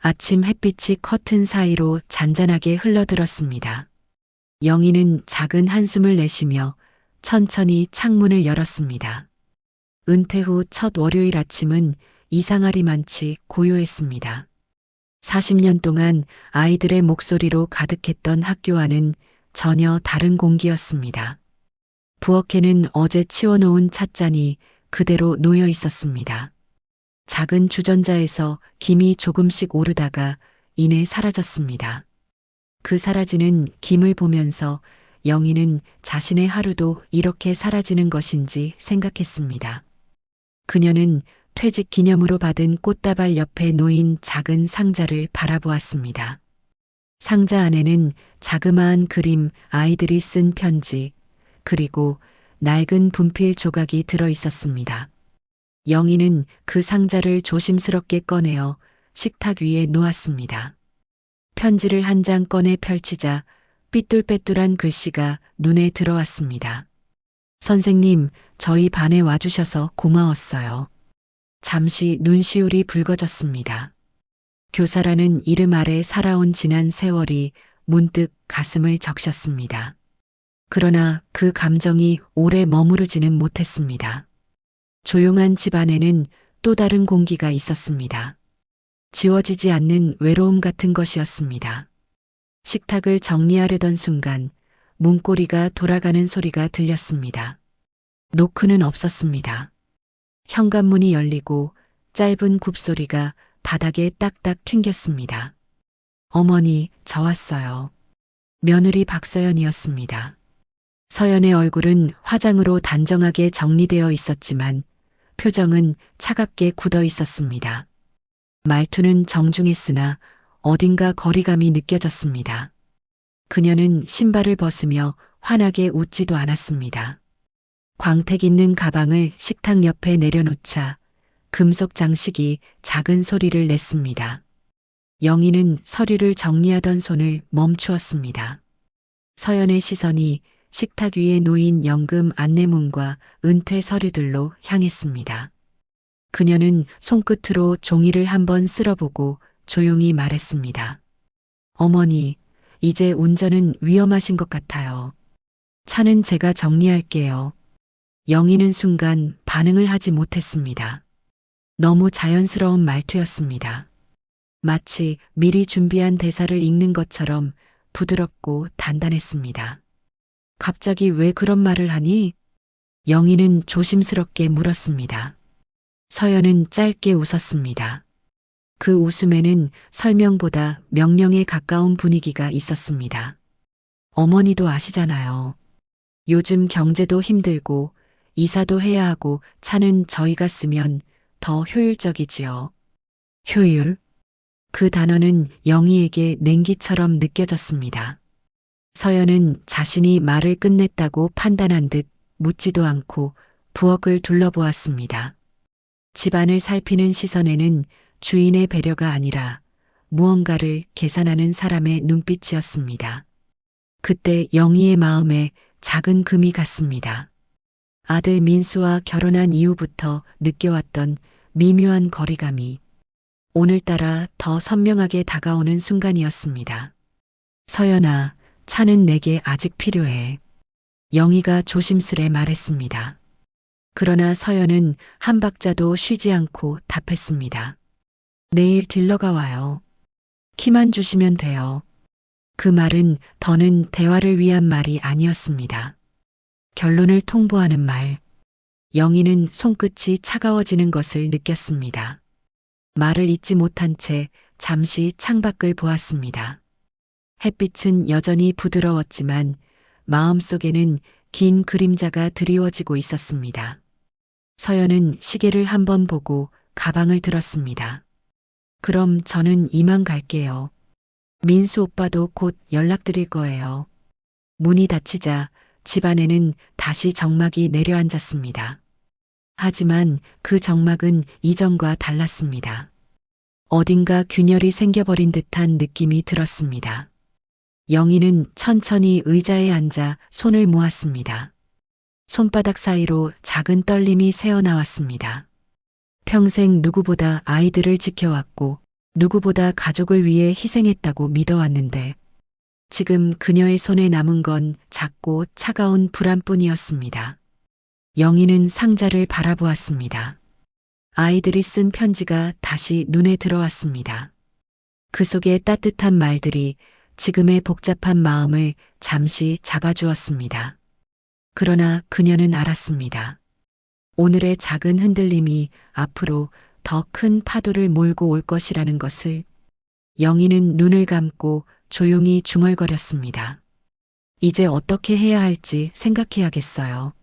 아침 햇빛이 커튼 사이로 잔잔하게 흘러들었습니다. 영희는 작은 한숨을 내쉬며 천천히 창문을 열었습니다. 은퇴 후 첫 월요일 아침은 이상하리만치 고요했습니다. 40년 동안 아이들의 목소리로 가득했던 학교와는 전혀 다른 공기였습니다. 부엌에는 어제 치워놓은 찻잔이 그대로 놓여 있었습니다. 작은 주전자에서 김이 조금씩 오르다가 이내 사라졌습니다. 그 사라지는 김을 보면서 영희는 자신의 하루도 이렇게 사라지는 것인지 생각했습니다. 그녀는 퇴직 기념으로 받은 꽃다발 옆에 놓인 작은 상자를 바라보았습니다. 상자 안에는 자그마한 그림, 아이들이 쓴 편지, 그리고 낡은 분필 조각이 들어 있었습니다. 영희는 그 상자를 조심스럽게 꺼내어 식탁 위에 놓았습니다. 편지를 한 장 꺼내 펼치자 삐뚤빼뚤한 글씨가 눈에 들어왔습니다. 선생님, 저희 반에 와주셔서 고마웠어요. 잠시 눈시울이 붉어졌습니다. 교사라는 이름 아래 살아온 지난 세월이 문득 가슴을 적셨습니다. 그러나 그 감정이 오래 머무르지는 못했습니다. 조용한 집 안에는 또 다른 공기가 있었습니다. 지워지지 않는 외로움 같은 것이었습니다. 식탁을 정리하려던 순간 문고리가 돌아가는 소리가 들렸습니다. 노크는 없었습니다. 현관문이 열리고 짧은 굽소리가 바닥에 딱딱 튕겼습니다. 어머니, 저 왔어요. 며느리 박서연이었습니다. 서연의 얼굴은 화장으로 단정하게 정리되어 있었지만 표정은 차갑게 굳어 있었습니다. 말투는 정중했으나 어딘가 거리감이 느껴졌습니다. 그녀는 신발을 벗으며 환하게 웃지도 않았습니다. 광택 있는 가방을 식탁 옆에 내려놓자 금속 장식이 작은 소리를 냈습니다. 영희는 서류를 정리하던 손을 멈추었습니다. 서연의 시선이 식탁 위에 놓인 연금 안내문과 은퇴 서류들로 향했습니다. 그녀는 손끝으로 종이를 한번 쓸어보고 조용히 말했습니다. 어머니, 이제 운전은 위험하신 것 같아요. 차는 제가 정리할게요. 영희는 순간 반응을 하지 못했습니다. 너무 자연스러운 말투였습니다. 마치 미리 준비한 대사를 읽는 것처럼 부드럽고 단단했습니다. 갑자기 왜 그런 말을 하니? 영희는 조심스럽게 물었습니다. 서연은 짧게 웃었습니다. 그 웃음에는 설명보다 명령에 가까운 분위기가 있었습니다. 어머니도 아시잖아요. 요즘 경제도 힘들고 이사도 해야 하고 차는 저희가 쓰면 더 효율적이지요. 효율? 그 단어는 영희에게 냉기처럼 느껴졌습니다. 서연은 자신이 말을 끝냈다고 판단한 듯 묻지도 않고 부엌을 둘러보았습니다. 집안을 살피는 시선에는 주인의 배려가 아니라 무언가를 계산하는 사람의 눈빛이었습니다. 그때 영희의 마음에 작은 금이 갔습니다. 아들 민수와 결혼한 이후부터 느껴왔던 미묘한 거리감이 오늘따라 더 선명하게 다가오는 순간이었습니다. 서연아, 차는 내게 아직 필요해. 영희가 조심스레 말했습니다. 그러나 서연은 한 박자도 쉬지 않고 답했습니다. 내일 딜러가 와요. 키만 주시면 돼요. 그 말은 더는 대화를 위한 말이 아니었습니다. 결론을 통보하는 말. 영희는 손끝이 차가워지는 것을 느꼈습니다. 말을 잇지 못한 채 잠시 창밖을 보았습니다. 햇빛은 여전히 부드러웠지만 마음속에는 긴 그림자가 드리워지고 있었습니다. 서연은 시계를 한번 보고 가방을 들었습니다. 그럼 저는 이만 갈게요. 민수 오빠도 곧 연락드릴 거예요. 문이 닫히자 집안에는 다시 정막이 내려앉았습니다. 하지만 그 정막은 이전과 달랐습니다. 어딘가 균열이 생겨버린 듯한 느낌이 들었습니다. 영희는 천천히 의자에 앉아 손을 모았습니다. 손바닥 사이로 작은 떨림이 새어나왔습니다. 평생 누구보다 아이들을 지켜왔고 누구보다 가족을 위해 희생했다고 믿어왔는데 지금 그녀의 손에 남은 건 작고 차가운 불안뿐이었습니다. 영희는 상자를 바라보았습니다. 아이들이 쓴 편지가 다시 눈에 들어왔습니다. 그 속의 따뜻한 말들이 지금의 복잡한 마음을 잠시 잡아주었습니다. 그러나 그녀는 알았습니다. 오늘의 작은 흔들림이 앞으로 더 큰 파도를 몰고 올 것이라는 것을. 영희는 눈을 감고 조용히 중얼거렸습니다. 이제 어떻게 해야 할지 생각해야겠어요.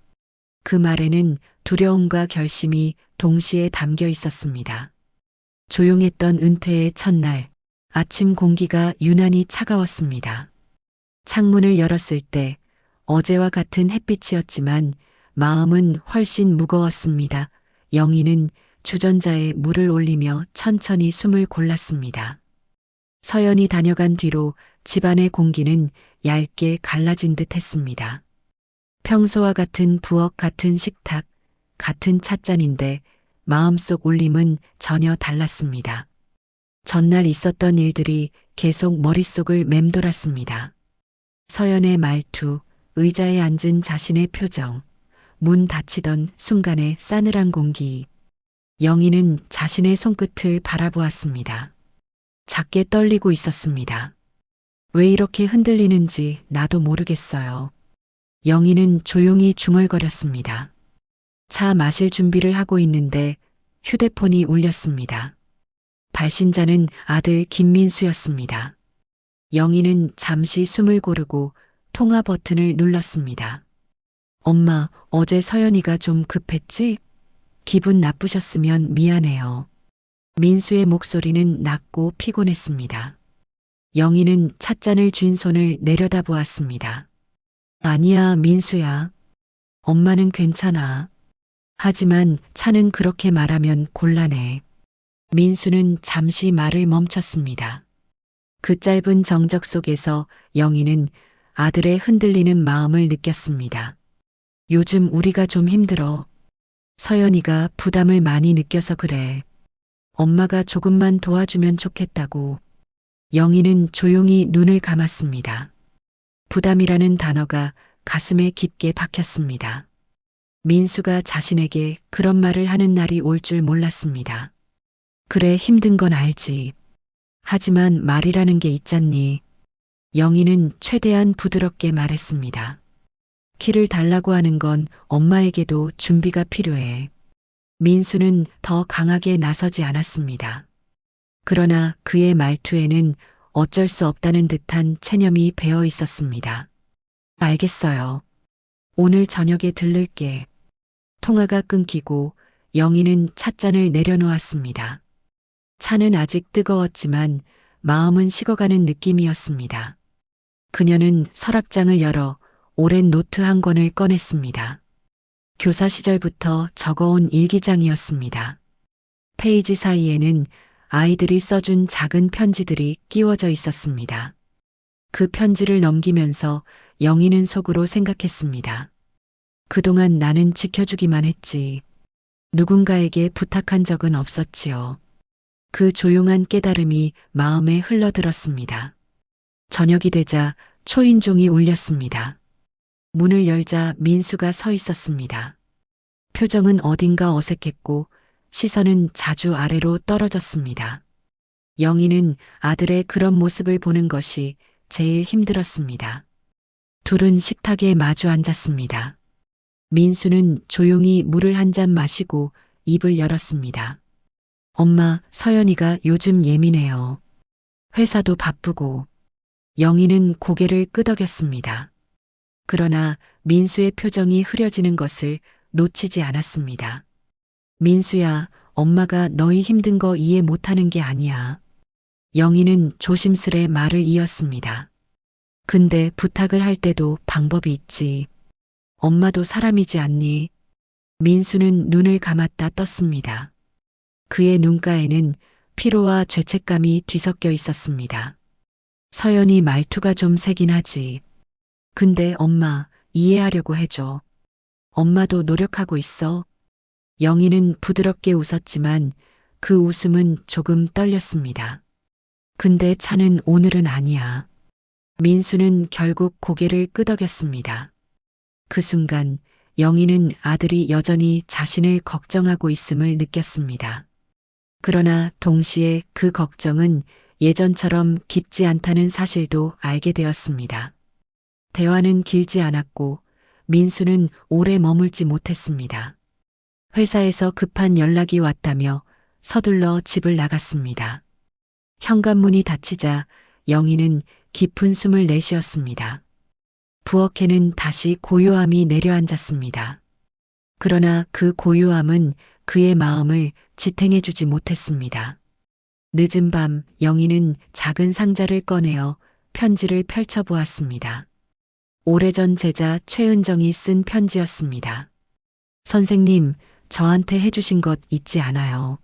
그 말에는 두려움과 결심이 동시에 담겨 있었습니다. 조용했던 은퇴의 첫날, 아침 공기가 유난히 차가웠습니다. 창문을 열었을 때 어제와 같은 햇빛이었지만 마음은 훨씬 무거웠습니다. 영희는 주전자에 물을 올리며 천천히 숨을 골랐습니다. 서연이 다녀간 뒤로 집안의 공기는 얇게 갈라진 듯 했습니다. 평소와 같은 부엌, 같은 식탁, 같은 찻잔인데 마음속 울림은 전혀 달랐습니다. 전날 있었던 일들이 계속 머릿속을 맴돌았습니다. 서연의 말투, 의자에 앉은 자신의 표정, 문 닫히던 순간의 싸늘한 공기. 영희는 자신의 손끝을 바라보았습니다. 작게 떨리고 있었습니다. 왜 이렇게 흔들리는지 나도 모르겠어요. 영희는 조용히 중얼거렸습니다. 차 마실 준비를 하고 있는데 휴대폰이 울렸습니다. 발신자는 아들 김민수였습니다. 영희는 잠시 숨을 고르고 통화 버튼을 눌렀습니다. 엄마, 어제 서연이가 좀 급했지? 기분 나쁘셨으면 미안해요. 민수의 목소리는 낮고 피곤했습니다. 영희는 찻잔을 쥔 손을 내려다보았습니다. 아니야, 민수야. 엄마는 괜찮아. 하지만 차는 그렇게 말하면 곤란해. 민수는 잠시 말을 멈췄습니다. 그 짧은 정적 속에서 영희는 아들의 흔들리는 마음을 느꼈습니다. 요즘 우리가 좀 힘들어. 서연이가 부담을 많이 느껴서 그래. 엄마가 조금만 도와주면 좋겠다고. 영희는 조용히 눈을 감았습니다. 부담이라는 단어가 가슴에 깊게 박혔습니다. 민수가 자신에게 그런 말을 하는 날이 올 줄 몰랐습니다. 그래, 힘든 건 알지. 하지만 말이라는 게 있잖니. 영희는 최대한 부드럽게 말했습니다. 키를 달라고 하는 건 엄마에게도 준비가 필요해. 민수는 더 강하게 나서지 않았습니다. 그러나 그의 말투에는 어쩔 수 없다는 듯한 체념이 배어 있었습니다. 알겠어요. 오늘 저녁에 들를게. 통화가 끊기고 영희는 찻잔을 내려놓았습니다. 차는 아직 뜨거웠지만 마음은 식어가는 느낌이었습니다. 그녀는 서랍장을 열어 오랜 노트 한 권을 꺼냈습니다. 교사 시절부터 적어온 일기장이었습니다. 페이지 사이에는 아이들이 써준 작은 편지들이 끼워져 있었습니다. 그 편지를 넘기면서 영희는 속으로 생각했습니다. 그동안 나는 지켜주기만 했지. 누군가에게 부탁한 적은 없었지요. 그 조용한 깨달음이 마음에 흘러들었습니다. 저녁이 되자 초인종이 울렸습니다. 문을 열자 민수가 서 있었습니다. 표정은 어딘가 어색했고 시선은 자주 아래로 떨어졌습니다. 영희는 아들의 그런 모습을 보는 것이 제일 힘들었습니다. 둘은 식탁에 마주 앉았습니다. 민수는 조용히 물을 한 잔 마시고 입을 열었습니다. 엄마, 서연이가 요즘 예민해요. 회사도 바쁘고. 영희는 고개를 끄덕였습니다. 그러나 민수의 표정이 흐려지는 것을 놓치지 않았습니다. 민수야, 엄마가 너희 힘든 거 이해 못하는 게 아니야. 영희는 조심스레 말을 이었습니다. 근데 부탁을 할 때도 방법이 있지. 엄마도 사람이지 않니? 민수는 눈을 감았다 떴습니다. 그의 눈가에는 피로와 죄책감이 뒤섞여 있었습니다. 서연이 말투가 좀 세긴 하지. 근데 엄마, 이해하려고 해줘. 엄마도 노력하고 있어. 영희는 부드럽게 웃었지만 그 웃음은 조금 떨렸습니다. 근데 차는 오늘은 아니야. 민수는 결국 고개를 끄덕였습니다. 그 순간 영희는 아들이 여전히 자신을 걱정하고 있음을 느꼈습니다. 그러나 동시에 그 걱정은 예전처럼 깊지 않다는 사실도 알게 되었습니다. 대화는 길지 않았고 민수는 오래 머물지 못했습니다. 회사에서 급한 연락이 왔다며 서둘러 집을 나갔습니다. 현관문이 닫히자 영희는 깊은 숨을 내쉬었습니다. 부엌에는 다시 고요함이 내려앉았습니다. 그러나 그 고요함은 그의 마음을 지탱해주지 못했습니다. 늦은 밤 영희는 작은 상자를 꺼내어 편지를 펼쳐보았습니다. 오래전 제자 최은정이 쓴 편지였습니다. 선생님, 저한테 해주신 것 잊지 않아요.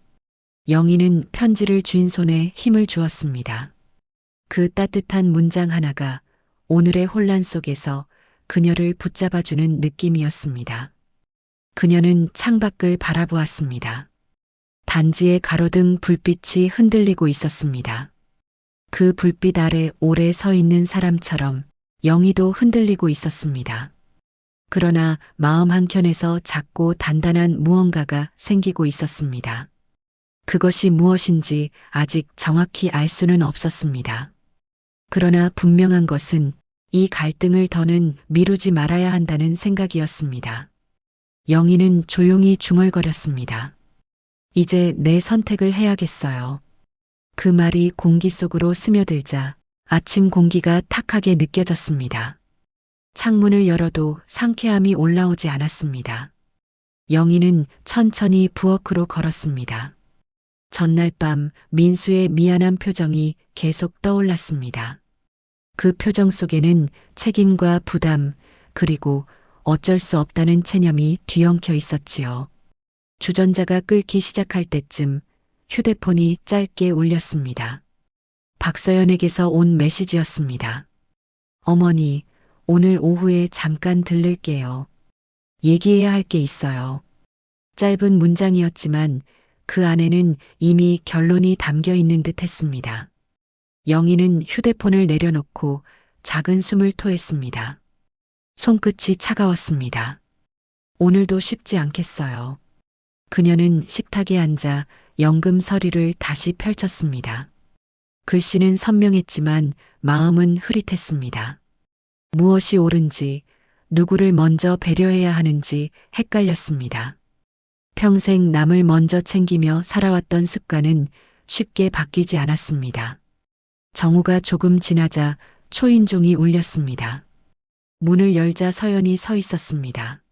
영희는 편지를 쥔 손에 힘을 주었습니다. 그 따뜻한 문장 하나가 오늘의 혼란 속에서 그녀를 붙잡아주는 느낌이었습니다. 그녀는 창밖을 바라보았습니다. 단지의 가로등 불빛이 흔들리고 있었습니다. 그 불빛 아래 오래 서 있는 사람처럼 영희도 흔들리고 있었습니다. 그러나 마음 한켠에서 작고 단단한 무언가가 생기고 있었습니다. 그것이 무엇인지 아직 정확히 알 수는 없었습니다. 그러나 분명한 것은 이 갈등을 더는 미루지 말아야 한다는 생각이었습니다. 영희는 조용히 중얼거렸습니다. 이제 내 선택을 해야겠어요. 그 말이 공기 속으로 스며들자 아침 공기가 탁하게 느껴졌습니다. 창문을 열어도 상쾌함이 올라오지 않았습니다. 영희는 천천히 부엌으로 걸었습니다. 전날 밤 민수의 미안한 표정이 계속 떠올랐습니다. 그 표정 속에는 책임과 부담, 그리고 어쩔 수 없다는 체념이 뒤엉켜 있었지요. 주전자가 끓기 시작할 때쯤 휴대폰이 짧게 울렸습니다. 박서연에게서 온 메시지였습니다. 어머니, 오늘 오후에 잠깐 들를게요. 얘기해야 할 게 있어요. 짧은 문장이었지만 그 안에는 이미 결론이 담겨 있는 듯 했습니다. 영희는 휴대폰을 내려놓고 작은 숨을 토했습니다. 손끝이 차가웠습니다. 오늘도 쉽지 않겠어요. 그녀는 식탁에 앉아 연금 서류를 다시 펼쳤습니다. 글씨는 선명했지만 마음은 흐릿했습니다. 무엇이 옳은지, 누구를 먼저 배려해야 하는지 헷갈렸습니다. 평생 남을 먼저 챙기며 살아왔던 습관은 쉽게 바뀌지 않았습니다. 정오가 조금 지나자 초인종이 울렸습니다. 문을 열자 서연이 서 있었습니다.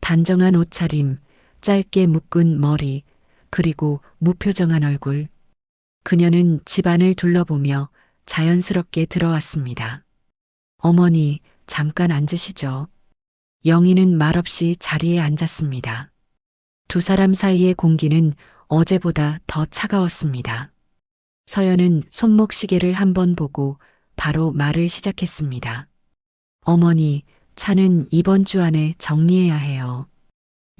단정한 옷차림, 짧게 묶은 머리, 그리고 무표정한 얼굴. 그녀는 집안을 둘러보며 자연스럽게 들어왔습니다. 어머니, 잠깐 앉으시죠. 영희는 말없이 자리에 앉았습니다. 두 사람 사이의 공기는 어제보다 더 차가웠습니다. 서연은 손목 시계를 한번 보고 바로 말을 시작했습니다. 어머니, 차는 이번 주 안에 정리해야 해요.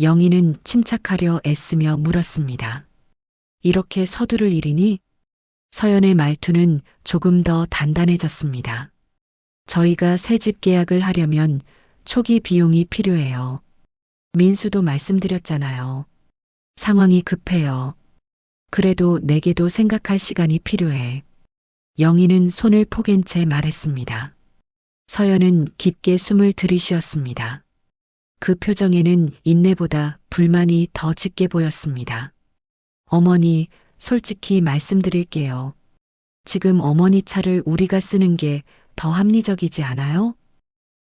영희는 침착하려 애쓰며 물었습니다. 이렇게 서두를 일이니? 서연의 말투는 조금 더 단단해졌습니다. 저희가 새 집 계약을 하려면 초기 비용이 필요해요. 민수도 말씀드렸잖아요. 상황이 급해요. 그래도 내게도 생각할 시간이 필요해. 영희는 손을 포갠 채 말했습니다. 서연은 깊게 숨을 들이쉬었습니다. 그 표정에는 인내보다 불만이 더 짙게 보였습니다. 어머니, 솔직히 말씀드릴게요. 지금 어머니 차를 우리가 쓰는 게 더 합리적이지 않아요?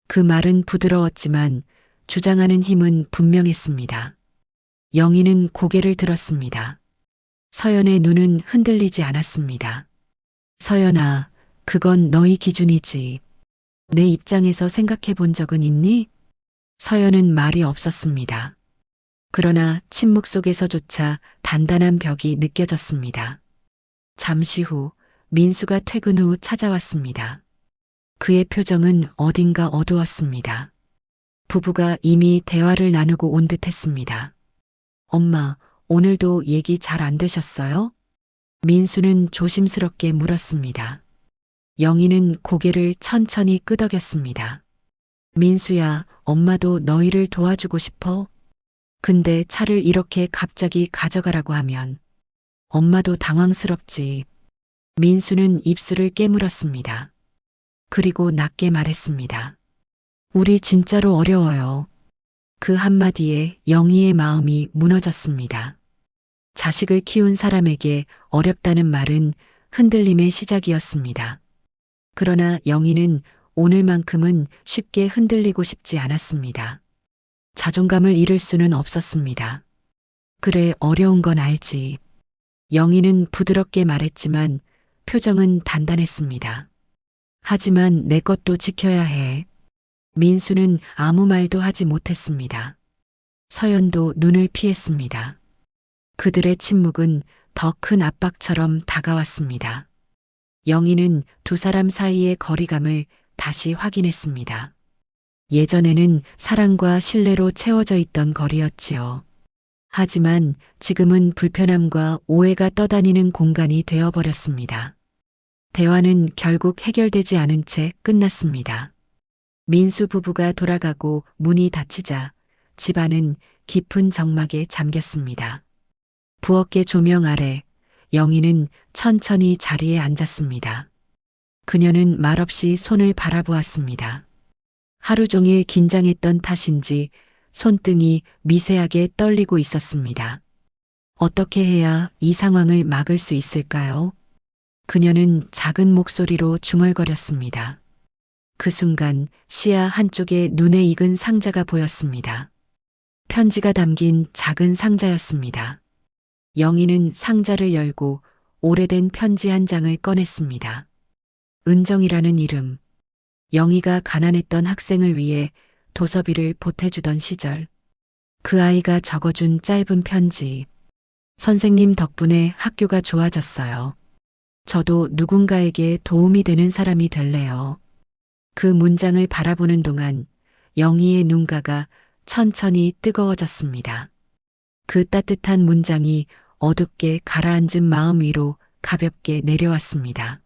그 말은 부드러웠지만 주장하는 힘은 분명했습니다. 영희는 고개를 들었습니다. 서연의 눈은 흔들리지 않았습니다. 서연아, 그건 너희 기준이지. 내 입장에서 생각해 본 적은 있니? 서연은 말이 없었습니다. 그러나 침묵 속에서조차 단단한 벽이 느껴졌습니다. 잠시 후 민수가 퇴근 후 찾아왔습니다. 그의 표정은 어딘가 어두웠습니다. 부부가 이미 대화를 나누고 온 듯했습니다. 엄마, 오늘도 얘기 잘 안 되셨어요? 민수는 조심스럽게 물었습니다. 영희는 고개를 천천히 끄덕였습니다. 민수야, 엄마도 너희를 도와주고 싶어? 근데 차를 이렇게 갑자기 가져가라고 하면 엄마도 당황스럽지. 민수는 입술을 깨물었습니다. 그리고 낮게 말했습니다. 우리 진짜로 어려워요. 그 한마디에 영희의 마음이 무너졌습니다. 자식을 키운 사람에게 어렵다는 말은 흔들림의 시작이었습니다. 그러나 영희는 오늘만큼은 쉽게 흔들리고 싶지 않았습니다. 자존감을 잃을 수는 없었습니다. 그래, 어려운 건 알지. 영희는 부드럽게 말했지만 표정은 단단했습니다. 하지만 내 것도 지켜야 해. 민수는 아무 말도 하지 못했습니다. 서연도 눈을 피했습니다. 그들의 침묵은 더 큰 압박처럼 다가왔습니다. 영희는 두 사람 사이의 거리감을 다시 확인했습니다. 예전에는 사랑과 신뢰로 채워져 있던 거리였지요. 하지만 지금은 불편함과 오해가 떠다니는 공간이 되어버렸습니다. 대화는 결국 해결되지 않은 채 끝났습니다. 민수 부부가 돌아가고 문이 닫히자 집안은 깊은 정막에 잠겼습니다. 부엌의 조명 아래 영희는 천천히 자리에 앉았습니다. 그녀는 말없이 손을 바라보았습니다. 하루 종일 긴장했던 탓인지 손등이 미세하게 떨리고 있었습니다. 어떻게 해야 이 상황을 막을 수 있을까요? 그녀는 작은 목소리로 중얼거렸습니다. 그 순간 시야 한쪽에 눈에 익은 상자가 보였습니다. 편지가 담긴 작은 상자였습니다. 영희는 상자를 열고 오래된 편지 한 장을 꺼냈습니다. 은정이라는 이름. 영희가 가난했던 학생을 위해 도서비를 보태주던 시절. 그 아이가 적어준 짧은 편지. 선생님 덕분에 학교가 좋아졌어요. 저도 누군가에게 도움이 되는 사람이 될래요. 그 문장을 바라보는 동안 영희의 눈가가 천천히 뜨거워졌습니다. 그 따뜻한 문장이 어둡게 가라앉은 마음 위로 가볍게 내려왔습니다.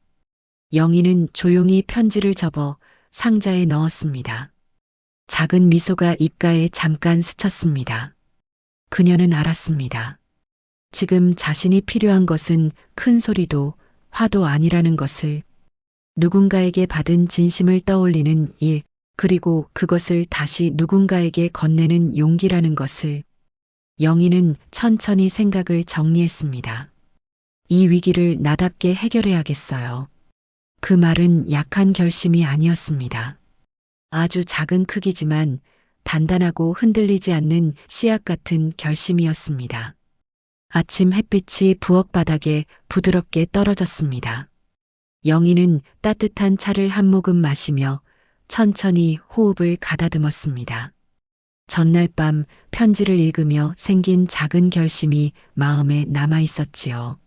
영희는 조용히 편지를 접어 상자에 넣었습니다. 작은 미소가 입가에 잠깐 스쳤습니다. 그녀는 알았습니다. 지금 자신이 필요한 것은 큰 소리도 화도 아니라는 것을, 누군가에게 받은 진심을 떠올리는 일, 그리고 그것을 다시 누군가에게 건네는 용기라는 것을. 영희는 천천히 생각을 정리했습니다. 이 위기를 나답게 해결해야겠어요. 그 말은 약한 결심이 아니었습니다. 아주 작은 크기지만 단단하고 흔들리지 않는 씨앗 같은 결심이었습니다. 아침 햇빛이 부엌 바닥에 부드럽게 떨어졌습니다. 영희는 따뜻한 차를 한 모금 마시며 천천히 호흡을 가다듬었습니다. 전날 밤 편지를 읽으며 생긴 작은 결심이 마음에 남아 있었지요.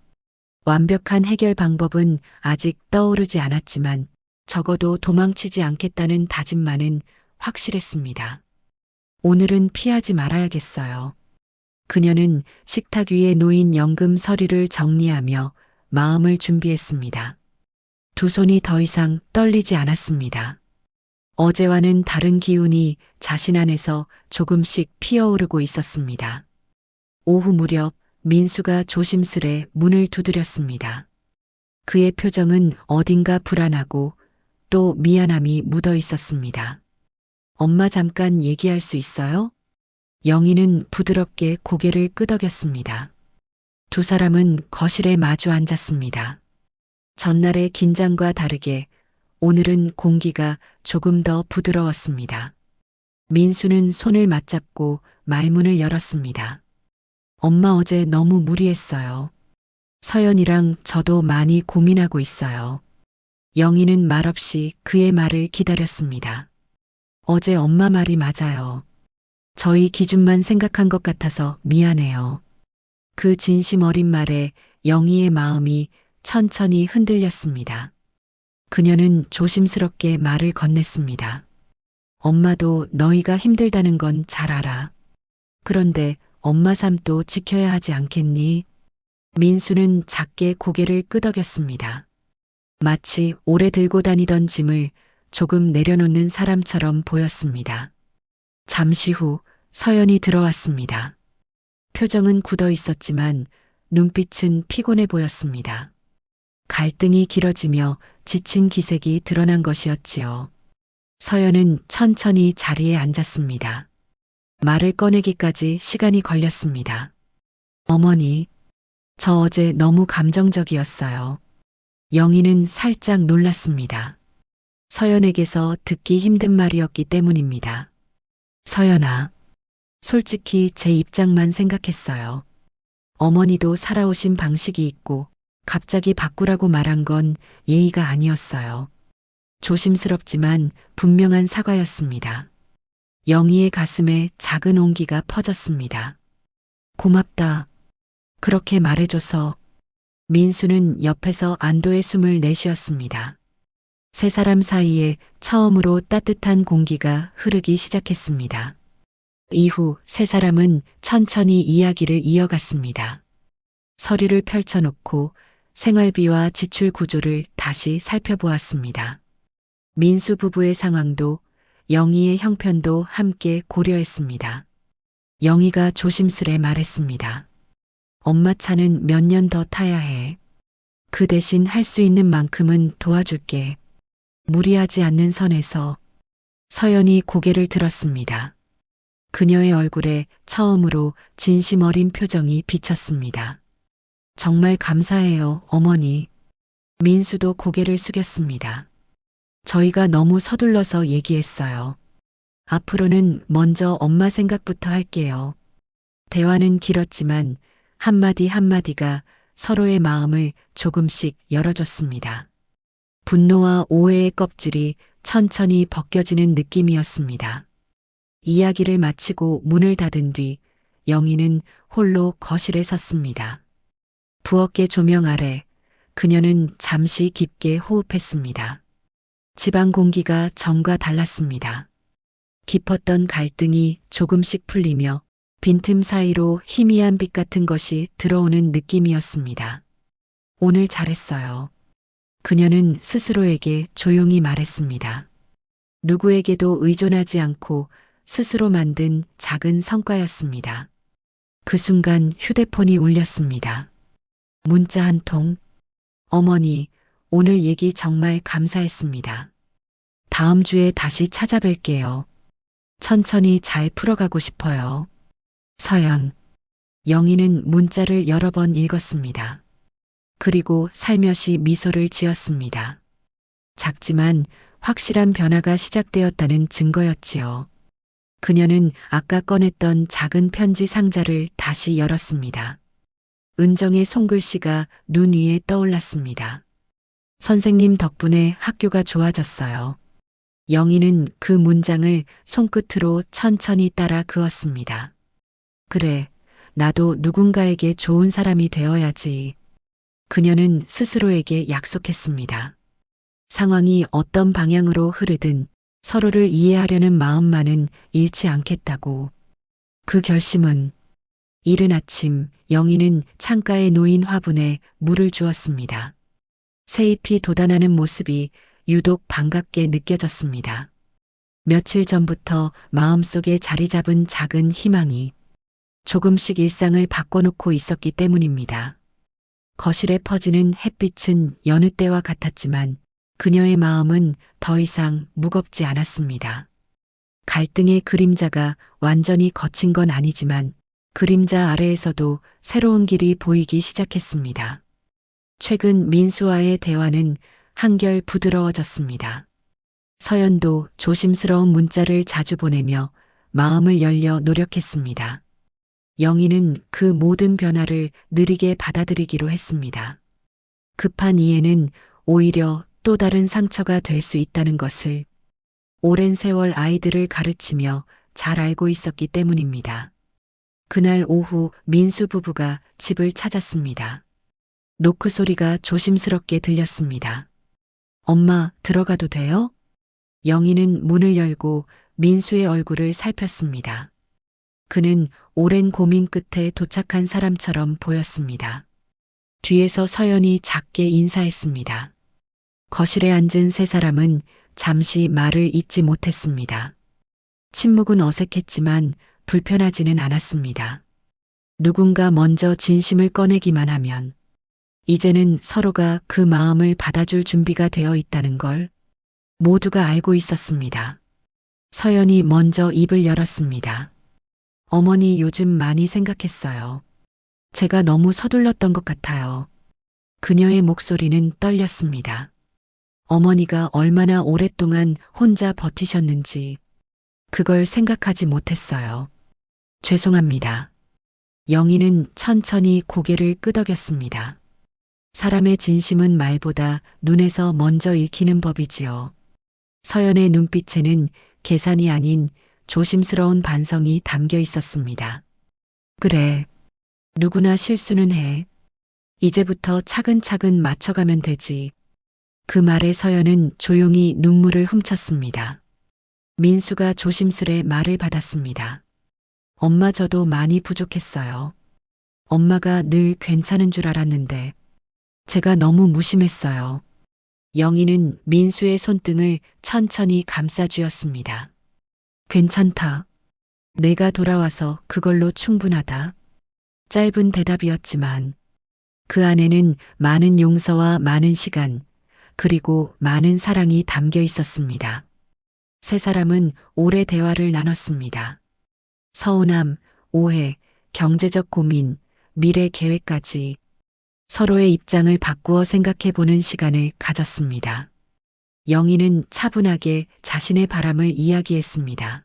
완벽한 해결 방법은 아직 떠오르지 않았지만 적어도 도망치지 않겠다는 다짐만은 확실했습니다. 오늘은 피하지 말아야겠어요. 그녀는 식탁 위에 놓인 연금 서류를 정리하며 마음을 준비했습니다. 두 손이 더 이상 떨리지 않았습니다. 어제와는 다른 기운이 자신 안에서 조금씩 피어오르고 있었습니다. 오후 무렵 민수가 조심스레 문을 두드렸습니다. 그의 표정은 어딘가 불안하고 또 미안함이 묻어 있었습니다. 엄마 잠깐 얘기할 수 있어요? 영희는 부드럽게 고개를 끄덕였습니다. 두 사람은 거실에 마주 앉았습니다. 전날의 긴장과 다르게 오늘은 공기가 조금 더 부드러웠습니다. 민수는 손을 맞잡고 말문을 열었습니다. 엄마 어제 너무 무리했어요. 서연이랑 저도 많이 고민하고 있어요. 영희는 말없이 그의 말을 기다렸습니다. 어제 엄마 말이 맞아요. 저희 기준만 생각한 것 같아서 미안해요. 그 진심 어린 말에 영희의 마음이 천천히 흔들렸습니다. 그녀는 조심스럽게 말을 건넸습니다. 엄마도 너희가 힘들다는 건 잘 알아. 그런데 엄마 삶도 지켜야 하지 않겠니? 민수는 작게 고개를 끄덕였습니다. 마치 오래 들고 다니던 짐을 조금 내려놓는 사람처럼 보였습니다. 잠시 후 서연이 들어왔습니다. 표정은 굳어 있었지만 눈빛은 피곤해 보였습니다. 갈등이 길어지며 지친 기색이 드러난 것이었지요. 서연은 천천히 자리에 앉았습니다. 말을 꺼내기까지 시간이 걸렸습니다. 어머니, 저 어제 너무 감정적이었어요. 영희는 살짝 놀랐습니다. 서연에게서 듣기 힘든 말이었기 때문입니다. 서연아, 솔직히 제 입장만 생각했어요. 어머니도 살아오신 방식이 있고 갑자기 바꾸라고 말한 건 예의가 아니었어요. 조심스럽지만 분명한 사과였습니다. 영희의 가슴에 작은 온기가 퍼졌습니다. 고맙다. 그렇게 말해줘서. 민수는 옆에서 안도의 숨을 내쉬었습니다. 세 사람 사이에 처음으로 따뜻한 공기가 흐르기 시작했습니다. 이후 세 사람은 천천히 이야기를 이어갔습니다. 서류를 펼쳐놓고 생활비와 지출 구조를 다시 살펴보았습니다. 민수 부부의 상황도 영희의 형편도 함께 고려했습니다. 영희가 조심스레 말했습니다. 엄마 차는 몇 년 더 타야 해. 그 대신 할 수 있는 만큼은 도와줄게. 무리하지 않는 선에서. 서연이 고개를 들었습니다. 그녀의 얼굴에 처음으로 진심 어린 표정이 비쳤습니다. 정말 감사해요, 어머니. 민수도 고개를 숙였습니다. 저희가 너무 서둘러서 얘기했어요. 앞으로는 먼저 엄마 생각부터 할게요. 대화는 길었지만 한마디 한마디가 서로의 마음을 조금씩 열어줬습니다. 분노와 오해의 껍질이 천천히 벗겨지는 느낌이었습니다. 이야기를 마치고 문을 닫은 뒤 영희는 홀로 거실에 섰습니다. 부엌의 조명 아래 그녀는 잠시 깊게 호흡했습니다. 집안 공기가 전과 달랐습니다. 깊었던 갈등이 조금씩 풀리며 빈틈 사이로 희미한 빛 같은 것이 들어오는 느낌이었습니다. 오늘 잘했어요. 그녀는 스스로에게 조용히 말했습니다. 누구에게도 의존하지 않고 스스로 만든 작은 성과였습니다. 그 순간 휴대폰이 울렸습니다. 문자 한 통. 어머니, 오늘 얘기 정말 감사했습니다. 다음 주에 다시 찾아뵐게요. 천천히 잘 풀어가고 싶어요. 서연. 영희는 문자를 여러 번 읽었습니다. 그리고 살며시 미소를 지었습니다. 작지만 확실한 변화가 시작되었다는 증거였지요. 그녀는 아까 꺼냈던 작은 편지 상자를 다시 열었습니다. 은정의 손글씨가 눈 위에 떠올랐습니다. 선생님 덕분에 학교가 좋아졌어요. 영희는 그 문장을 손끝으로 천천히 따라 그었습니다. 그래, 나도 누군가에게 좋은 사람이 되어야지. 그녀는 스스로에게 약속했습니다. 상황이 어떤 방향으로 흐르든 서로를 이해하려는 마음만은 잃지 않겠다고. 그 결심은 이른 아침 영희는 창가에 놓인 화분에 물을 주었습니다. 새잎이 돋아나는 모습이 유독 반갑게 느껴졌습니다. 며칠 전부터 마음속에 자리 잡은 작은 희망이 조금씩 일상을 바꿔놓고 있었기 때문입니다. 거실에 퍼지는 햇빛은 여느 때와 같았지만 그녀의 마음은 더 이상 무겁지 않았습니다. 갈등의 그림자가 완전히 거친 건 아니지만 그림자 아래에서도 새로운 길이 보이기 시작했습니다. 최근 민수와의 대화는 한결 부드러워졌습니다. 서연도 조심스러운 문자를 자주 보내며 마음을 열려 노력했습니다. 영희는 그 모든 변화를 느리게 받아들이기로 했습니다. 급한 이해는 오히려 또 다른 상처가 될 수 있다는 것을 오랜 세월 아이들을 가르치며 잘 알고 있었기 때문입니다. 그날 오후 민수 부부가 집을 찾았습니다. 노크 소리가 조심스럽게 들렸습니다. 엄마, 들어가도 돼요? 영희는 문을 열고 민수의 얼굴을 살폈습니다. 그는 오랜 고민 끝에 도착한 사람처럼 보였습니다. 뒤에서 서연이 작게 인사했습니다. 거실에 앉은 세 사람은 잠시 말을 잇지 못했습니다. 침묵은 어색했지만 불편하지는 않았습니다. 누군가 먼저 진심을 꺼내기만 하면 이제는 서로가 그 마음을 받아줄 준비가 되어 있다는 걸 모두가 알고 있었습니다. 서연이 먼저 입을 열었습니다. 어머니, 요즘 많이 생각했어요. 제가 너무 서둘렀던 것 같아요. 그녀의 목소리는 떨렸습니다. 어머니가 얼마나 오랫동안 혼자 버티셨는지 그걸 생각하지 못했어요. 죄송합니다. 영희는 천천히 고개를 끄덕였습니다. 사람의 진심은 말보다 눈에서 먼저 읽히는 법이지요. 서연의 눈빛에는 계산이 아닌 조심스러운 반성이 담겨 있었습니다. 그래, 누구나 실수는 해. 이제부터 차근차근 맞춰가면 되지. 그 말에 서연은 조용히 눈물을 훔쳤습니다. 민수가 조심스레 말을 받았습니다. 엄마, 저도 많이 부족했어요. 엄마가 늘 괜찮은 줄 알았는데 제가 너무 무심했어요. 영희는 민수의 손등을 천천히 감싸쥐었습니다. 괜찮다. 내가 돌아와서 그걸로 충분하다. 짧은 대답이었지만 그 안에는 많은 용서와 많은 시간, 그리고 많은 사랑이 담겨 있었습니다. 세 사람은 오래 대화를 나눴습니다. 서운함, 오해, 경제적 고민, 미래 계획까지 서로의 입장을 바꾸어 생각해 보는 시간을 가졌습니다. 영희는 차분하게 자신의 바람을 이야기했습니다.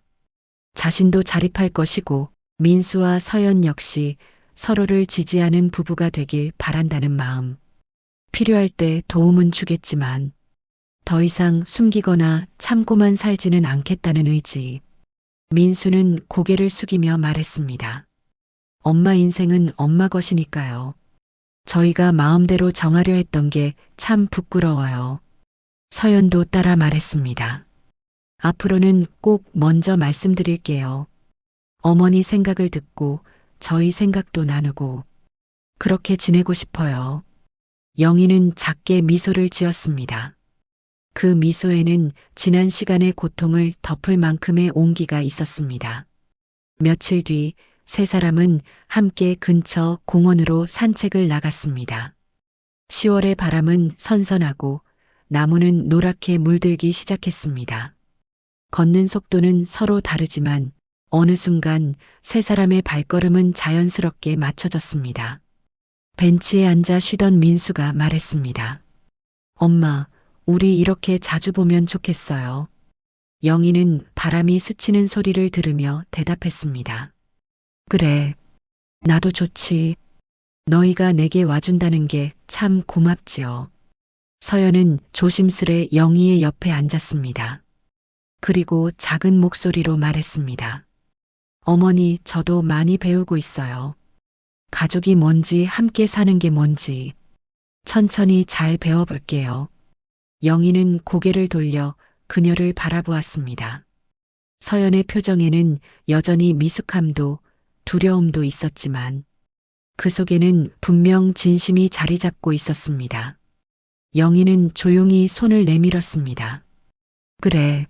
자신도 자립할 것이고 민수와 서연 역시 서로를 지지하는 부부가 되길 바란다는 마음. 필요할 때 도움은 주겠지만 더 이상 숨기거나 참고만 살지는 않겠다는 의지. 민수는 고개를 숙이며 말했습니다. 엄마 인생은 엄마 것이니까요. 저희가 마음대로 정하려 했던 게 참 부끄러워요. 서연도 따라 말했습니다. 앞으로는 꼭 먼저 말씀드릴게요. 어머니 생각을 듣고 저희 생각도 나누고 그렇게 지내고 싶어요. 영희는 작게 미소를 지었습니다. 그 미소에는 지난 시간의 고통을 덮을 만큼의 온기가 있었습니다. 며칠 뒤 세 사람은 함께 근처 공원으로 산책을 나갔습니다. 10월의 바람은 선선하고 나무는 노랗게 물들기 시작했습니다. 걷는 속도는 서로 다르지만 어느 순간 세 사람의 발걸음은 자연스럽게 맞춰졌습니다. 벤치에 앉아 쉬던 민수가 말했습니다. 엄마, 우리 이렇게 자주 보면 좋겠어요. 영희는 바람이 스치는 소리를 들으며 대답했습니다. 그래, 나도 좋지. 너희가 내게 와준다는 게 참 고맙지요. 서연은 조심스레 영희의 옆에 앉았습니다. 그리고 작은 목소리로 말했습니다. 어머니, 저도 많이 배우고 있어요. 가족이 뭔지, 함께 사는 게 뭔지 천천히 잘 배워볼게요. 영희는 고개를 돌려 그녀를 바라보았습니다. 서연의 표정에는 여전히 미숙함도 두려움도 있었지만 그 속에는 분명 진심이 자리 잡고 있었습니다. 영희는 조용히 손을 내밀었습니다. 그래,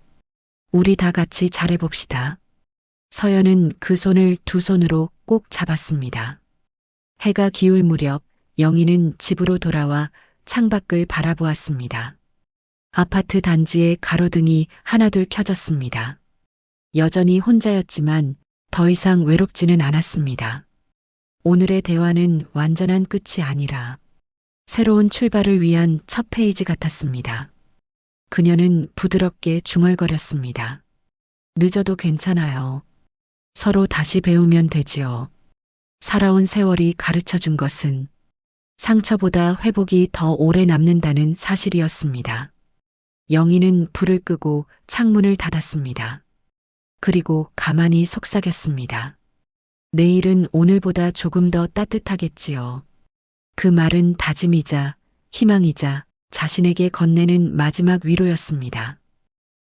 우리 다 같이 잘해봅시다. 서연은 그 손을 두 손으로 꼭 잡았습니다. 해가 기울 무렵 영희는 집으로 돌아와 창밖을 바라보았습니다. 아파트 단지의 가로등이 하나둘 켜졌습니다. 여전히 혼자였지만 더 이상 외롭지는 않았습니다. 오늘의 대화는 완전한 끝이 아니라 새로운 출발을 위한 첫 페이지 같았습니다. 그녀는 부드럽게 중얼거렸습니다. 늦어도 괜찮아요. 서로 다시 배우면 되지요. 살아온 세월이 가르쳐 준 것은 상처보다 회복이 더 오래 남는다는 사실이었습니다. 영희는 불을 끄고 창문을 닫았습니다. 그리고 가만히 속삭였습니다. 내일은 오늘보다 조금 더 따뜻하겠지요. 그 말은 다짐이자 희망이자 자신에게 건네는 마지막 위로였습니다.